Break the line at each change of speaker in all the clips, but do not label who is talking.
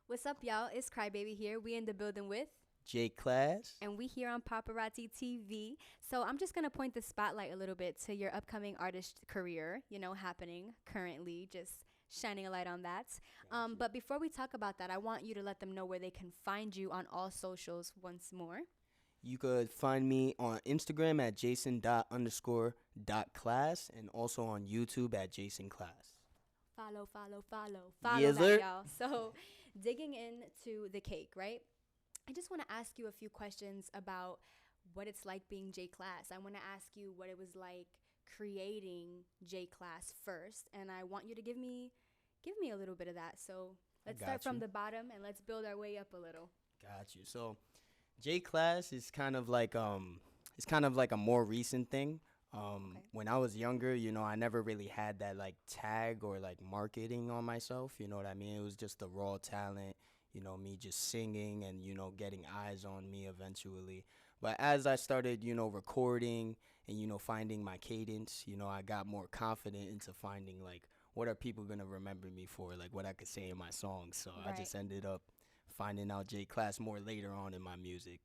What's up, y'all? It's Crybaby here. We in the building with,
J Class.
and we here on Popparotz Tv. So I'm just gonna point the spotlight a little bit to your upcoming artist career, happening currently, just shining a light on that. But before we talk about that, I want you to let them know where they can find you on all socials once more.
You could find me on Instagram at jason._.class and also on YouTube at Jason Class.
Follow
Yes,
that,
sir.
y'all. So digging into the cake, right? I just want to ask you a few questions about what it's like being J Class. I want to ask you what it was like creating J Class first, and I want you to give me a little bit of that. So let's start
got
from
you.
the bottom and let's build our way up a little.
Got you. So J Class is kind of like a more recent thing.
Okay.
When I was younger, I never really had that like tag or like marketing on myself. You know what I mean? It was just the raw talent. Me just singing and getting eyes on me eventually. But as I started, recording and finding my cadence, I got more confident into finding like what are people gonna remember me for, like what I could say in my songs. So I
Right.
just ended up finding out J Class more later on in my music.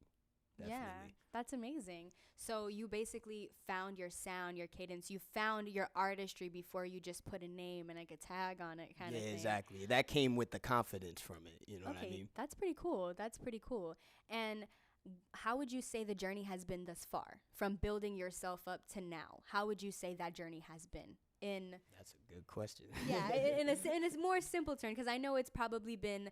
Yeah,
Definitely.
that's amazing. So you basically found your sound, your cadence. You found your artistry before you just put a name and like a tag on it kind
Yeah,
of thing.
exactly. That came with the confidence from it. You know what I
Okay,
mean?
that's pretty cool. That's pretty cool. And how would you say the journey has been thus far from building yourself up to now? How would you say that journey has been in
That's a good question.
yeah, in a more simple term, because I know it's probably been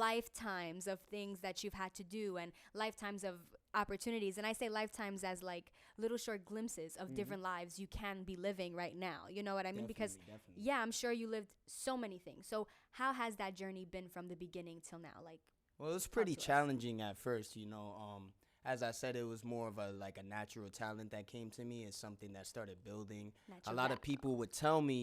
lifetimes of things that you've had to do and lifetimes of opportunities. And I say lifetimes as like little short glimpses of different lives you can be living right now. You know what I mean? Because,
Definitely, definitely.
yeah, I'm sure you lived so many things. So, how has that journey been from the beginning till now? Like,
Well, it was
talk
pretty
to us.
challenging at first, As I said, it was more of a natural talent that came to me. It's something that started building. A lot of people
Natural.
would tell me,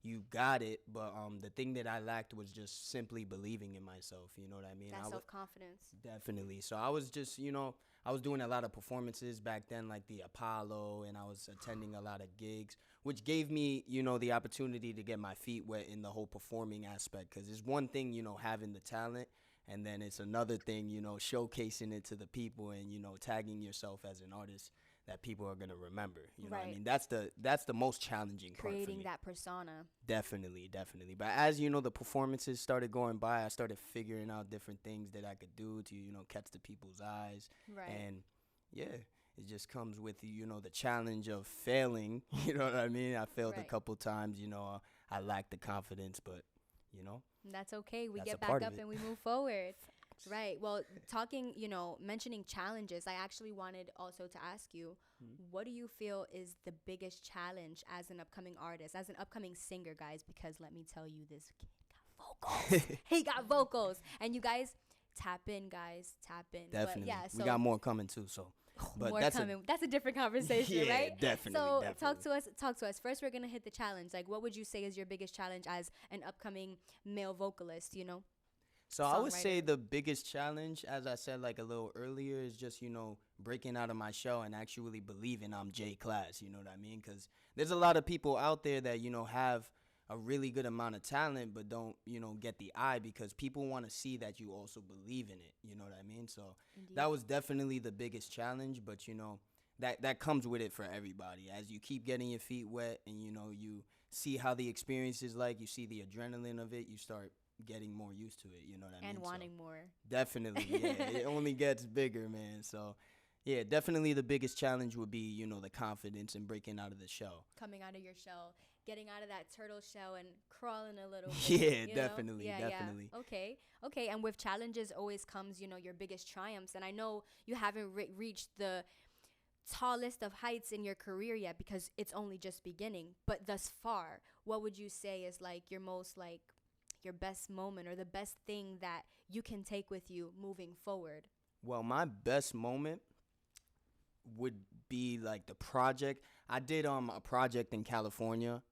you got it, but the thing that I lacked was just simply believing in myself. You know what I mean?
That
I would
self confidence.
definitely. So I was just, I was doing a lot of performances back then, like the Apollo, and I was attending a lot of gigs, which gave me, the opportunity to get my feet wet in the whole performing aspect. Because it's one thing, having the talent, and then it's another thing, showcasing it to the people and, tagging yourself as an artist that people are gonna remember. You know what I
Right.
mean? That's the most challenging part for
Creating
me.
that persona.
Definitely, definitely. But as the performances started going by, I started figuring out different things that I could do to, catch the people's eyes.
Right.
And yeah, it just comes with, the challenge of failing. You know what I mean? I failed a
Right.
couple times, I lacked the confidence, but,
That's okay. We
that's a
get back
part of
up
it.
and we move forward. Right. Well, talking, mentioning challenges, I actually wanted also to ask you, what do you feel is the biggest challenge as an upcoming artist, as an upcoming singer, guys? Because let me tell you, this kid got vocals. He got vocals. And you guys, tap in, guys, tap in. But
Definitely.
yeah,
We got
so
more coming too, so. But
more
that's a
coming. That's a different conversation,
yeah,
right?
definitely,
So talk
definitely.
to us. Talk to us. First, we're gonna hit the challenge. Like, what would you say is your biggest challenge as an upcoming male vocalist?
So I would say
Songwriter.
the biggest challenge, as I said like a little earlier, is just breaking out of my shell and actually believing I'm J Class. You know what I mean? Because there's a lot of people out there that have a really good amount of talent, but don't get the eye because people want to see that you also believe in it. You know what I mean? So that
Indeed.
was definitely the biggest challenge. But that comes with it for everybody. As you keep getting your feet wet and you see how the experience is like, you see the adrenaline of it, you start getting more used to it. You know what I
And
mean? So
wanting more.
definitely, yeah, it only gets bigger, man. So yeah, definitely the biggest challenge would be the confidence and breaking out of the shell.
Coming out of your shell, getting out of that turtle shell and crawling a little bit,
Yeah, definitely,
Yeah, yeah.
definitely.
Okay. Okay. And with challenges always comes, your biggest triumphs. And I know you haven't reached the tallest of heights in your career yet because it's only just beginning. But thus far, what would you say is like your most like your best moment or the best thing that you can take with you moving forward?
Well, my best moment would be like the project. I did a project in California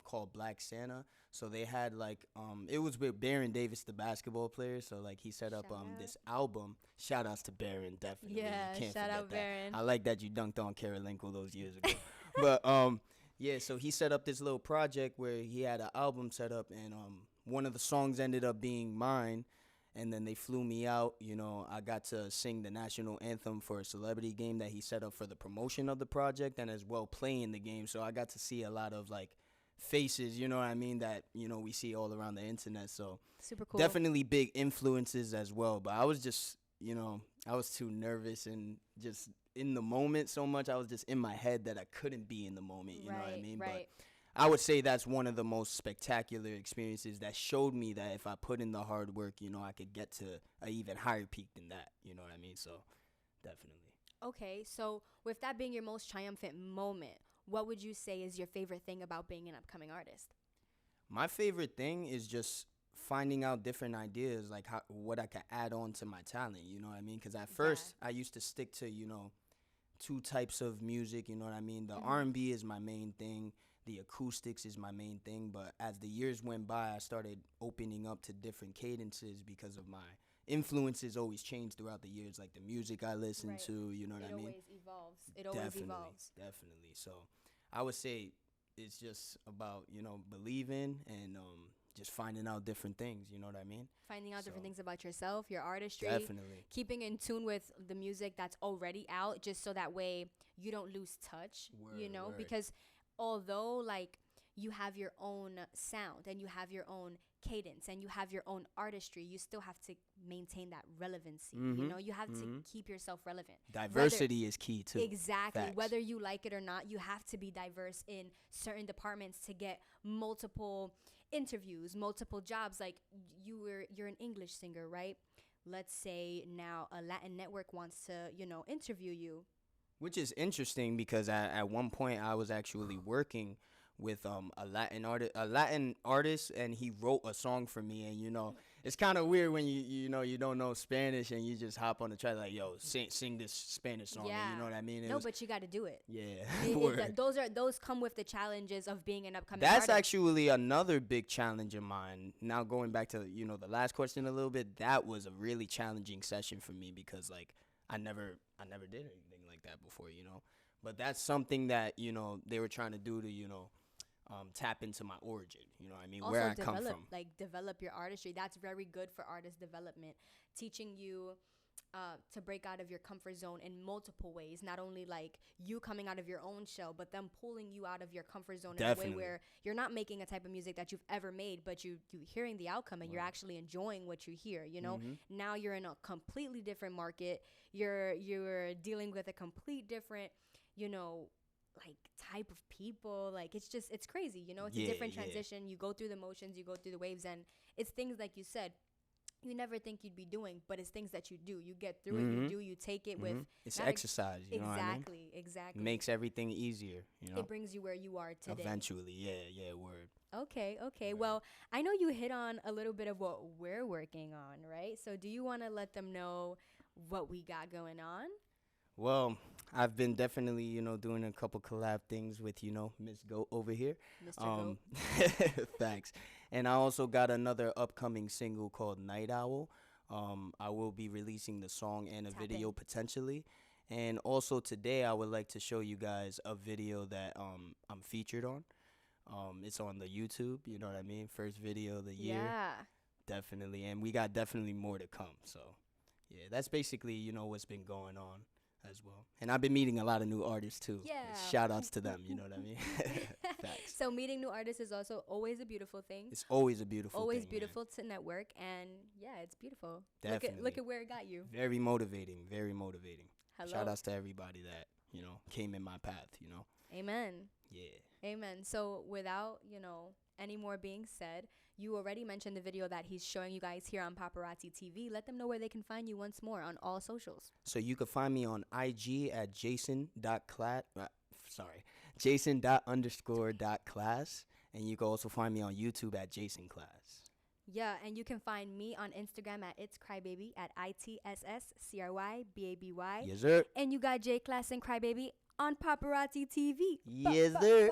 called Black Santa. So they had like it was with Baron Davis, the basketball player. So like he set up
Shout out.
this album. Shout outs to Baron, definitely. You
Yeah,
can't
shout
forget
out
that.
Baron.
I like that you dunked on Kirilenko those years ago. But yeah, so he set up this little project where he had an album set up and one of the songs ended up being mine. And then they flew me out. You know, I got to sing the national anthem for a celebrity game that he set up for the promotion of the project, and as well play in the game. So I got to see a lot of like faces, you know what I mean, that, you know, we see all around the internet. So
Super cool.
definitely big influences as well. But I was just, you know, I was too nervous and just in the moment so much. I was just in my head that I couldn't be in the moment, you know what I mean?
Right.
But I would say that's one of the most spectacular experiences that showed me that if I put in the hard work, you know, I could get to an even higher peak than that. You know what I mean? So definitely.
Okay, so with that being your most triumphant moment, what would you say is your favorite thing about being an upcoming artist?
My favorite thing is just finding out different ideas, like what I can add on to my talent. You know what I mean? Because at first I used to stick to, you know, two types of music. You know what I mean? The R&B is my main thing. The acoustics is my main thing, but as the years went by, I started opening up to different cadences because of my influences always change throughout the years, like the music I listen to, you know what I mean?
It always evolves.
Definitely. So I would say it's just about, you know, believing and just finding out different things, you know what I mean?
Finding out different things about yourself, your artistry.
Definitely.
Keeping in tune with the music that's already out, just so that way you don't lose touch, you know? Because although like you have your own sound and you have your own cadence and you have your own artistry, you still have to maintain that relevancy. You know, you have to keep yourself relevant.
Diversity is key too.
Exactly.
Facts.
Whether you like it or not, you have to be diverse in certain departments to get multiple interviews, multiple jobs. Like you're an English singer, right? Let's say now a Latin network wants to, you know, interview you.
Which is interesting because at one point I was actually working with a Latin artist, and he wrote a song for me. And you know, it's kind of weird when you know you don't know Spanish and you just hop on the track like, yo, sing this Spanish song.
Yeah.
And you know what I mean?
But you got to do it.
Yeah.
Those come with the challenges of being an upcoming
That's
artist.
actually another big challenge of mine. Now going back to, you know, the last question a little bit, that was a really challenging session for me because like I never did anything like that before, you know. But that's something that, you know, they were trying to do to, you know, tap into my origin, you know what I mean,
also
where I come from.
Like develop your artistry. That's very good for artist development, teaching you to break out of your comfort zone in multiple ways. Not only like you coming out of your own shell, but them pulling you out of your comfort zone in a way where you're not making a type of music that you've ever made, but you hearing the outcome and you're actually enjoying what you hear, you know. Now you're in a completely different market. You're dealing with a complete different, you know, like type of people. Like it's crazy, you know. It's a different transition. You go through the motions, you go through the waves, and it's things like you said you never think you'd be doing, but it's things that you do. You get through it. You take it with
it's exercise, you know what I mean?
Exactly.
Makes everything easier, you know.
It brings you where you are today.
Eventually, yeah, word.
Okay. Well, I know you hit on a little bit of what we're working on, right? So do you want to let them know what we got going on?
Well, I've been definitely, you know, doing a couple collab things with, you know, Miss Goat over here.
Mr. Goat.
Thanks. And I also got another upcoming single called Night Owl. I will be releasing the song and a video potentially. And also today I would like to show you guys a video that I'm featured on. It's on the YouTube, you know what I mean? First video of the year.
Yeah.
Definitely. And we got definitely more to come. So, yeah, that's basically, you know, what's been going on as well. And I've been meeting a lot of new artists too.
Yeah.
Shout outs to them, you know what I mean? Facts.
So meeting new artists is also always a beautiful thing.
It's always a beautiful
always
thing,
beautiful
man.
to network, and yeah, it's beautiful.
Definitely.
Look at where it got you.
Very motivating, very motivating.
Hello.
Shout outs to everybody that, you know, came in my path, you know.
Amen.
Yeah.
Amen. So without, you know, any more being said, you already mentioned the video that he's showing you guys here on Popparotz TV. Let them know where they can find you once more on all socials.
So you can find me on IG at jason._.class. And you can also find me on YouTube at Jason Class.
Yeah, and you can find me on Instagram at It's Crybaby at ITSSCRYBABY.
Yes, sir.
And you got Clas and Cry on Popparotz TV.
Yes, sir.